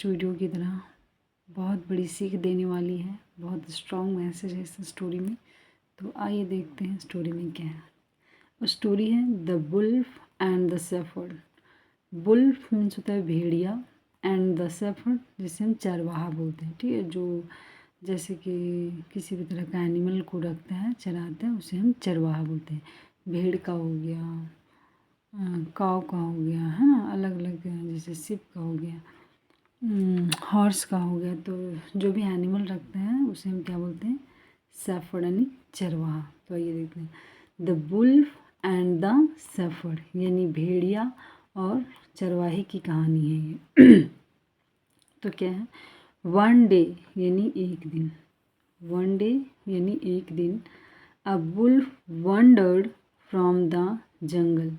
Last video की तरह बहुत बड़ी सीख देने वाली है, बहुत स्ट्रॉन्ग मैसेज है इस स्टोरी में। तो आइए देखते हैं स्टोरी में क्या है। स्टोरी है the wolf and the shepherd. Wolf means होता है भेड़िया, एंड द शेफर्ड जिसे हम चरवाहा बोलते हैं, ठीक है, जो जैसे कि किसी भी तरह का एनिमल को रखते हैं, चराते हैं, उसे हम चरवाहा बोलते हैं। भेड़ का हो गया, काव का हो गया, है ना, अलग अलग, जैसे शिप का हो गया, हॉर्स का हो गया। तो जो भी एनिमल रखते हैं उसे हम क्या बोलते हैं, शेफर्ड यानी चरवाहा। तो ये देखते हैं the wolf and the shepherd, यानी भेड़िया और चरवाहे की कहानी है ये। तो क्या है, वन डे यानी एक दिन, वन डे यानी एक दिन, a wolf wandered from the jungle.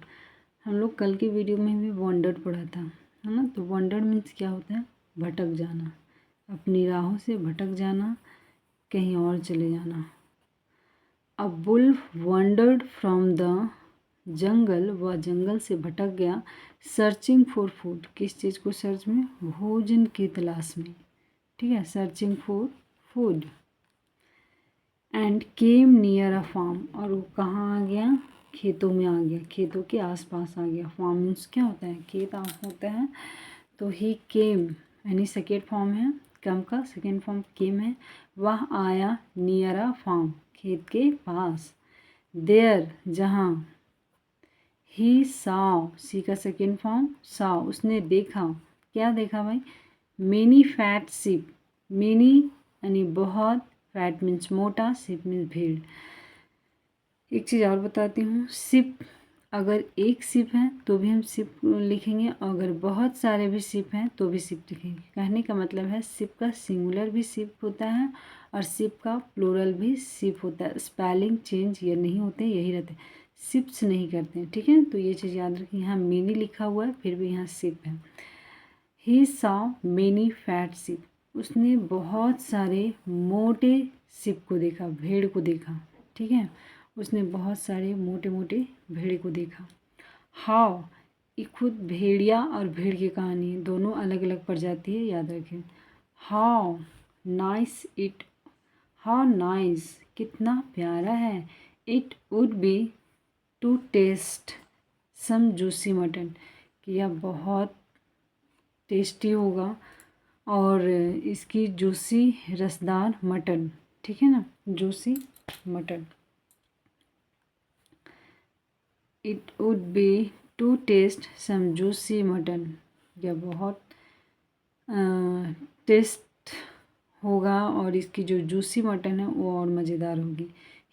हम लोग कल के वीडियो में भी वंडर्ड पढ़ा था, है ना। तो वंडर्ड मीन्स क्या होता है, भटक जाना, अपनी राहों से भटक जाना, कहीं और चले जाना। A wolf wandered from the jungle, वह जंगल से भटक गया, सर्चिंग फॉर फूड, किस चीज़ को सर्च में, भोजन की तलाश में, ठीक है, searching for food. And came near a farm, और वो कहाँ आ गया, खेतों में आ गया, खेतों के आसपास आ गया। फार्म मीन्स क्या होता है, खेत होता है। तो ही केम यानी सेकेंड फॉर्म है, कम का सेकेंड फॉर्म केम है। वह आया, नियर अ फार्म, खेत के पास। देयर जहाँ, ही साव, सी का सेकेंड फॉर्म साव, उसने देखा, क्या देखा भाई, मेनी फैट शिप, मेनी यानी बहुत, फैट मीन्स मोटा, शिप मीन्स भीड़। एक चीज़ और बताती हूँ, शिप अगर एक शिप है तो भी हम शिप लिखेंगे, अगर बहुत सारे भी शिप हैं तो भी शिप लिखेंगे। कहने का मतलब है शिप का सिंगुलर भी शिप होता है और शिप का प्लूरल भी शिप होता है। स्पेलिंग चेंज ये नहीं होते, यही रहते हैं, शिप्स नहीं करते हैं, ठीक है। तो ये चीज़ याद रखें, यहाँ मेनी लिखा हुआ है फिर भी यहाँ शिप है। He saw many fat ship, उसने बहुत सारे मोटे शिप को देखा, भेड़ को देखा, ठीक है, उसने बहुत सारे मोटे मोटे भेड़ को देखा। हाउ, ये खुद भेड़िया और भेड़ की कहानी है, दोनों अलग अलग प्रजाति है, याद रखें। How nice it, how nice, कितना प्यारा है, it would be to taste some juicy mutton, कि यह बहुत टेस्टी होगा और इसकी जूसी रसदार मटन, ठीक है ना, juicy mutton. It would be to taste some juicy mutton, यह बहुत टेस्ट होगा और इसकी जो जूसी मटन है वो और मज़ेदार होगी।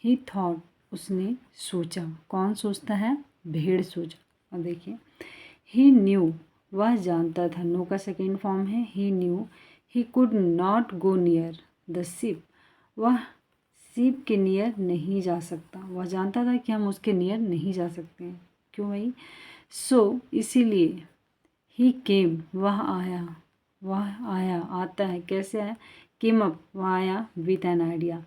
ही थॉट, उसने सोचा, कौन सोचता है, भेड़ सोचा। और देखिए, ही न्यू, वह जानता था, नो का सेकेंड फॉर्म है ही knew, he could not go near the ship, वह शिप के नियर नहीं जा सकता, वह जानता था कि हम उसके नियर नहीं जा सकते हैं, क्यों भाई, सो इसीलिए, ही केम, वह आया, वह आया, आता है, कैसे आया, केम अप, वह आया विथ एन आइडिया,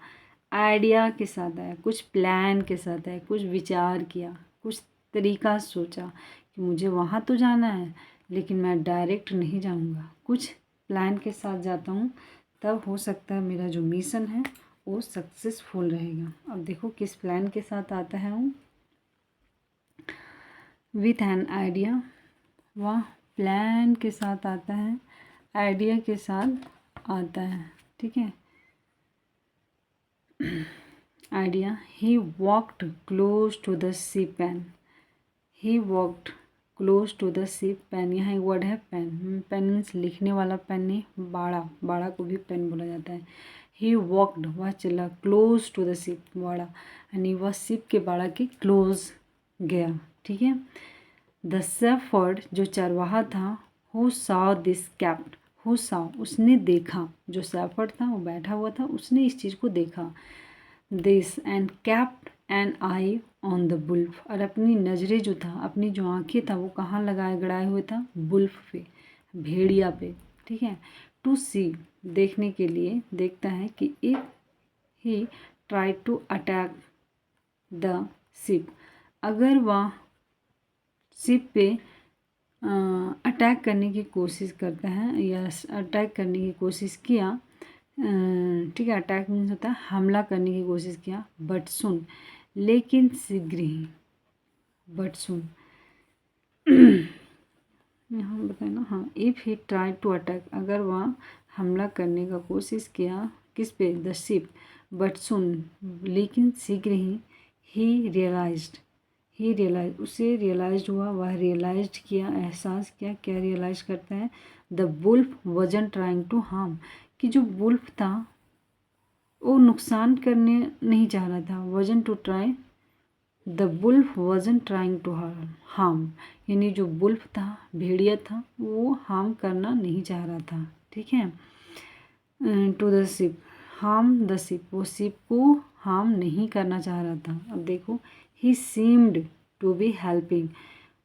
आइडिया के साथ आया, कुछ प्लान के साथ आया, कुछ विचार किया, कुछ तरीका सोचा कि मुझे वहाँ तो जाना है लेकिन मैं डायरेक्ट नहीं जाऊँगा, कुछ प्लान के साथ जाता हूँ, तब हो सकता है मेरा जो मिशन है वो सक्सेसफुल रहेगा। अब देखो किस प्लान के साथ आता है वो, विथ एन आइडिया, वह प्लान के साथ आता है, आइडिया के साथ आता है, ठीक है, idea. He walked close to the sheep pen, he walked close to the sheep pen, यहाँ एक वर्ड है पेन, पेन मीन्स लिखने वाला पेन नहीं, बाड़ा, बाड़ा को भी पेन बोला जाता है। ही वॉक्ड, वह चला, क्लोज टू द शिप, बाड़ा यानी वह शिप के बाड़ा के क्लोज गया, ठीक है। द शेफर्ड, जो चरवाहा था, who saw this kept, who saw, उसने देखा, जो शेफर्ड था वो बैठा हुआ था, उसने इस चीज़ को देखा, this and kept an eye on the wolf, और अपनी नज़रें जो था, अपनी जो आँखें था वो कहाँ लगाए गड़ाए हुए था, बुल्फ पे, भेड़िया पे, ठीक है। टू सी, देखने के लिए, देखता है कि if he try to attack the sheep, अगर वह शिप पे अटैक करने की कोशिश करता है या अटैक करने की कोशिश किया, ठीक है, अटैक मीन्स होता है हमला करने की कोशिश किया, बट सुन, लेकिन शीघ्र ही, बट सुन यहाँ बताए ना, हाँ, if he try to attack, अगर वह हमला करने का कोशिश किया, किस पे, द शिप, बट सुन, लेकिन शीघ्र ही रियलाइज, उसे रियलाइज हुआ, वह रियलाइज किया, एहसास किया, क्या रियलाइज करता है, द वुल्फ वजन ट्राइंग टू हार्म, कि जो वुल्फ था वो नुकसान करने नहीं चाह रहा था, वजन टू ट्राई, द वुल्फ वजन ट्राइंग टू हार्म, यानी जो वुल्फ था, भेड़िया था, वो हार्म करना नहीं चाह रहा था, ठीक है, to the sheep, harm the sheep, वो शिप को हार्म नहीं करना चाह रहा था। अब देखो, he seemed to be helping,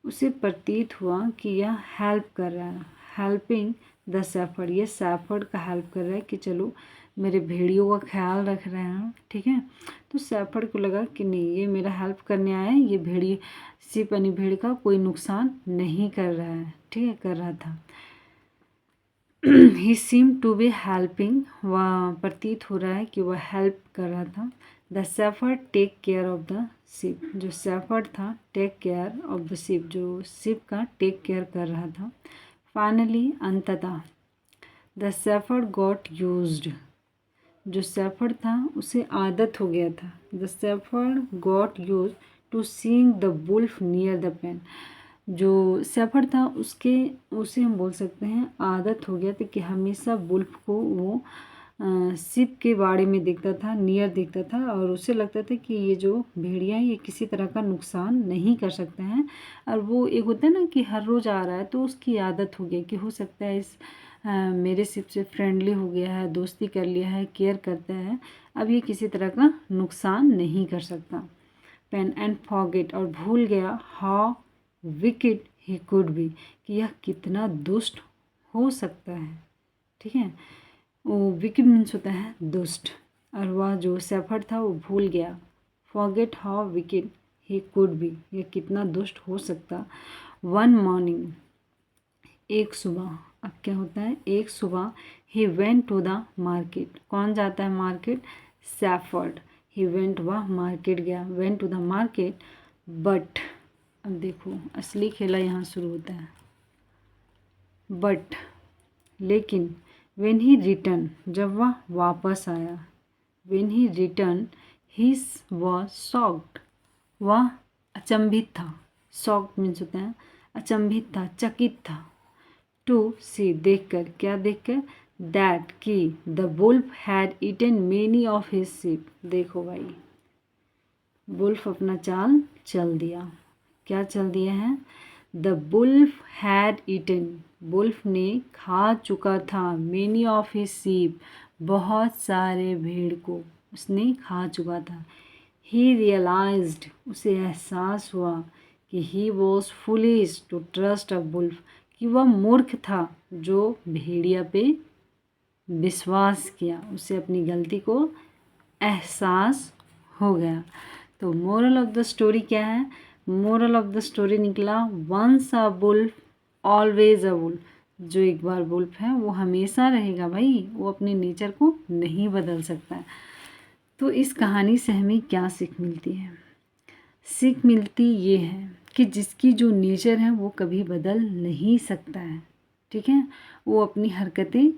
उसे प्रतीत हुआ कि यह हेल्प कर रहा है, हेल्पिंग द सैफर्ड, ये सैफर्ड का हेल्प कर रहा है कि चलो मेरे भेड़ियों का ख्याल रख रहे हैं, ठीक है। तो सैफर्ड को लगा कि नहीं, ये मेरा हेल्प करने आया है, ये भेड़ी शिप यानी भेड़ का कोई नुकसान नहीं कर रहा है, ठीक है, कर रहा था। ही सीम टू बी हेल्पिंग, वह प्रतीत हो रहा है कि वह हेल्प कर रहा था। The shepherd take care of the sheep, जो सैफर्ड था take care of the sheep, जो शिप का टेक केयर कर रहा था। फाइनली, अंततः, द सैफर्ड गॉट यूज्ड, जो सैफर्ड था उसे आदत हो गया था, the shepherd got use to seeing the wolf near the pen, जो सैफर्ड था उसे हम बोल सकते हैं आदत हो गया था कि हमेशा वुल्फ को वो शिप के बारे में देखता था, नियर देखता था, और उसे लगता था कि ये जो भेड़िया ये किसी तरह का नुकसान नहीं कर सकते हैं। और वो एक होता है ना कि हर रोज़ आ रहा है, तो उसकी आदत हो गई कि हो सकता है इस मेरे शिप से फ्रेंडली हो गया है, दोस्ती कर लिया है, केयर करता है, अब ये किसी तरह का नुकसान नहीं कर सकता। पेन एंड फॉरगेट, और भूल गया, how wicked he could be, कि यह कितना दुष्ट हो सकता है, ठीक है। वो विकेड मीन्स होता है दुष्ट, और वह जो सैफर्ड था वो भूल गया, forget how wicked he could be, यह कितना दुष्ट हो सकता। वन मॉर्निंग, एक सुबह, अब क्या होता है, एक सुबह, he went to the market, कौन जाता है मार्केट, सैफर्ड, ही वेंट, वह मार्केट गया, went to the market, but, अब देखो असली खेला यहाँ शुरू होता है, बट, लेकिन, व्हेन ही रिटर्न, जब वह वापस आया, when he return, he was shocked, वह अचंभित था, शॉक्ड मीन्स होता है अचंभित था, चकित था, टू सी, देखकर, क्या देखकर, दैट, कि the wolf had eaten many of his sheep, देखो भाई वुल्फ अपना चाल चल दिया, क्या चल दिया है, the wolf had eaten, wolf ने खा चुका था, मेनी ऑफ हिज शीप, बहुत सारे भेड़ को उसने खा चुका था। ही रियलाइज्ड, उसे एहसास हुआ कि he was foolish to trust a wolf, कि वह मूर्ख था जो भेड़िया पे विश्वास किया, उसे अपनी गलती को एहसास हो गया। तो मोरल ऑफ द स्टोरी क्या है, मोरल ऑफ द स्टोरी निकला, once a wolf always a wolf, जो एक बार वुल्फ है वो हमेशा रहेगा भाई, वो अपने नेचर को नहीं बदल सकता है। तो इस कहानी से हमें क्या सीख मिलती है, सीख मिलती ये है कि जिसकी जो नेचर है वो कभी बदल नहीं सकता है, ठीक है, वो अपनी हरकतें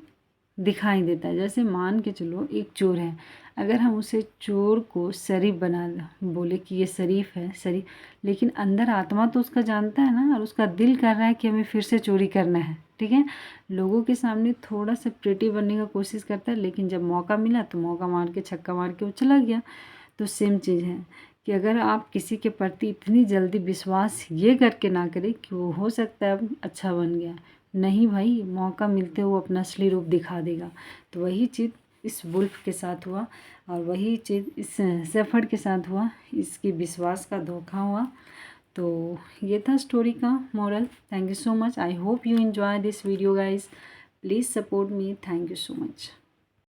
दिखाई देता है। जैसे मान के चलो एक चोर है, अगर हम उसे चोर को शरीफ बना बोले कि ये शरीफ है, शरीफ, लेकिन अंदर आत्मा तो उसका जानता है ना, और उसका दिल कर रहा है कि हमें फिर से चोरी करना है, ठीक है, लोगों के सामने थोड़ा सा प्रिटी बनने का कोशिश करता है, लेकिन जब मौका मिला तो मौका मार के, छक्का मार के वो चला गया। तो सेम चीज़ है कि अगर आप किसी के प्रति इतनी जल्दी विश्वास ये करके ना करें कि वो हो सकता है अब अच्छा बन गया, नहीं भाई, मौका मिलते वो अपना असली रूप दिखा देगा। तो वही चीज़ इस वुल्फ के साथ हुआ, और वही चीज़ इस सैफर्ड के साथ हुआ, इसकी विश्वास का धोखा हुआ। तो ये था स्टोरी का moral. Thank you so much, I hope you enjoy this video guys, please support me, thank you so much.